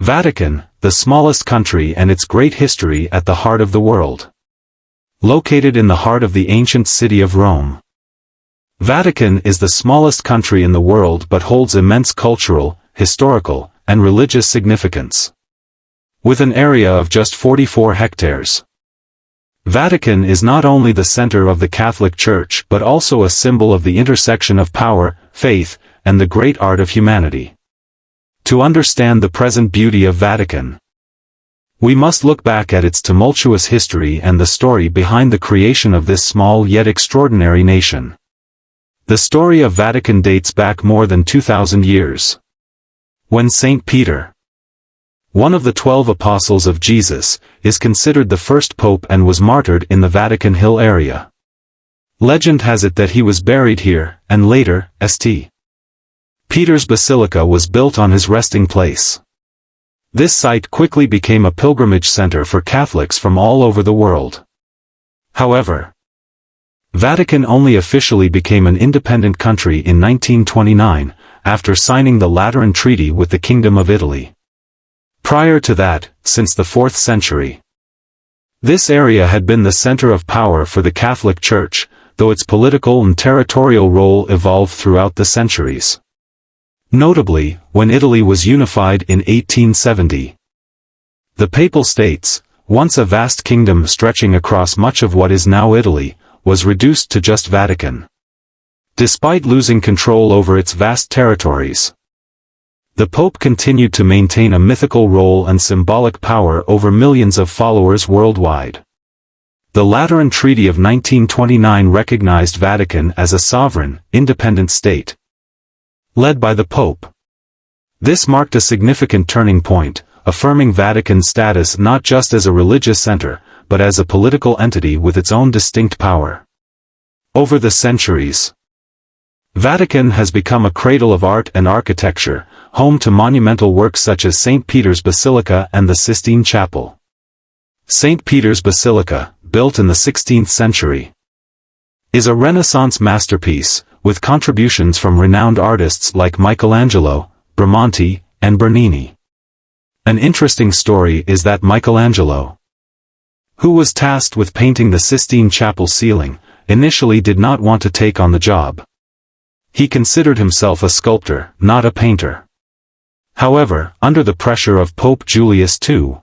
Vatican, the smallest country and its great history at the heart of the world. Located in the heart of the ancient city of Rome. Vatican is the smallest country in the world but holds immense cultural, historical, and religious significance. With an area of just 44 hectares. Vatican is not only the center of the Catholic Church but also a symbol of the intersection of power, faith, and the great art of humanity. To understand the present beauty of Vatican, we must look back at its tumultuous history and the story behind the creation of this small yet extraordinary nation. The story of Vatican dates back more than 2,000 years. When Saint Peter, one of the 12 apostles of Jesus, is considered the first pope and was martyred in the Vatican Hill area. Legend has it that he was buried here, and later, St. Peter's Basilica was built on his resting place. This site quickly became a pilgrimage center for Catholics from all over the world. However, Vatican only officially became an independent country in 1929, after signing the Lateran Treaty with the Kingdom of Italy. Prior to that, since the 4th century, this area had been the center of power for the Catholic Church, though its political and territorial role evolved throughout the centuries. Notably, when Italy was unified in 1870, the Papal States, once a vast kingdom stretching across much of what is now Italy, was reduced to just Vatican. Despite losing control over its vast territories, the Pope continued to maintain a mythical role and symbolic power over millions of followers worldwide. The Lateran Treaty of 1929 recognized Vatican as a sovereign, independent state, led by the Pope. This marked a significant turning point, affirming Vatican's status not just as a religious center, but as a political entity with its own distinct power. Over the centuries, Vatican has become a cradle of art and architecture, home to monumental works such as St. Peter's Basilica and the Sistine Chapel. St. Peter's Basilica, built in the 16th century, is a Renaissance masterpiece, with contributions from renowned artists like Michelangelo, Bramante, and Bernini. An interesting story is that Michelangelo, who was tasked with painting the Sistine Chapel ceiling, initially did not want to take on the job. He considered himself a sculptor, not a painter. However, under the pressure of Pope Julius II,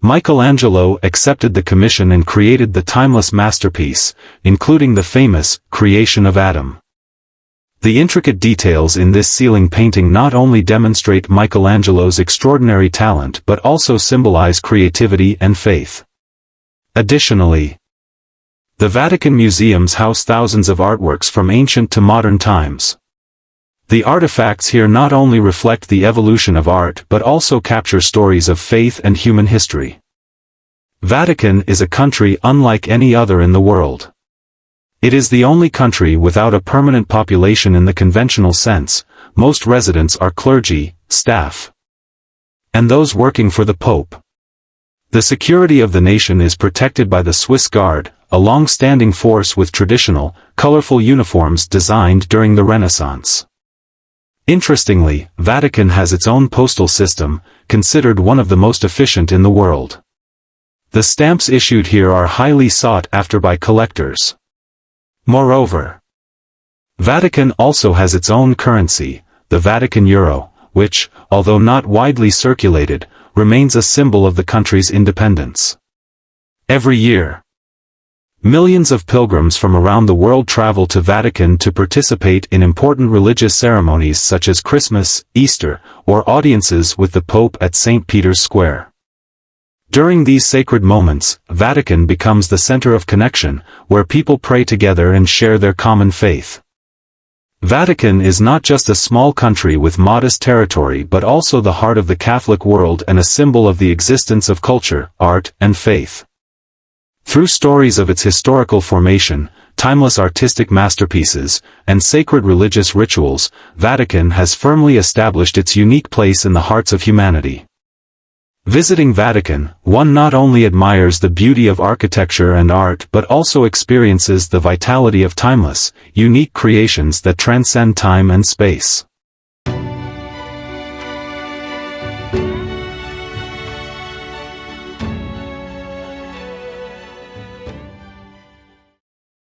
Michelangelo accepted the commission and created the timeless masterpiece, including the famous Creation of Adam. The intricate details in this ceiling painting not only demonstrate Michelangelo's extraordinary talent but also symbolize creativity and faith. Additionally, the Vatican Museums house thousands of artworks from ancient to modern times. The artifacts here not only reflect the evolution of art but also capture stories of faith and human history. Vatican is a country unlike any other in the world. It is the only country without a permanent population in the conventional sense. Most residents are clergy, staff, and those working for the Pope. The security of the nation is protected by the Swiss Guard, a long-standing force with traditional, colorful uniforms designed during the Renaissance. Interestingly, Vatican has its own postal system, considered one of the most efficient in the world. The stamps issued here are highly sought after by collectors. Moreover, Vatican also has its own currency, the Vatican euro, which, although not widely circulated, remains a symbol of the country's independence. Every year, millions of pilgrims from around the world travel to Vatican to participate in important religious ceremonies such as Christmas, Easter, or audiences with the Pope at St. Peter's Square. During these sacred moments, Vatican becomes the center of connection, where people pray together and share their common faith. Vatican is not just a small country with modest territory but also the heart of the Catholic world and a symbol of the existence of culture, art, and faith. Through stories of its historical formation, timeless artistic masterpieces, and sacred religious rituals, Vatican has firmly established its unique place in the hearts of humanity. Visiting Vatican, one not only admires the beauty of architecture and art but also experiences the vitality of timeless, unique creations that transcend time and space.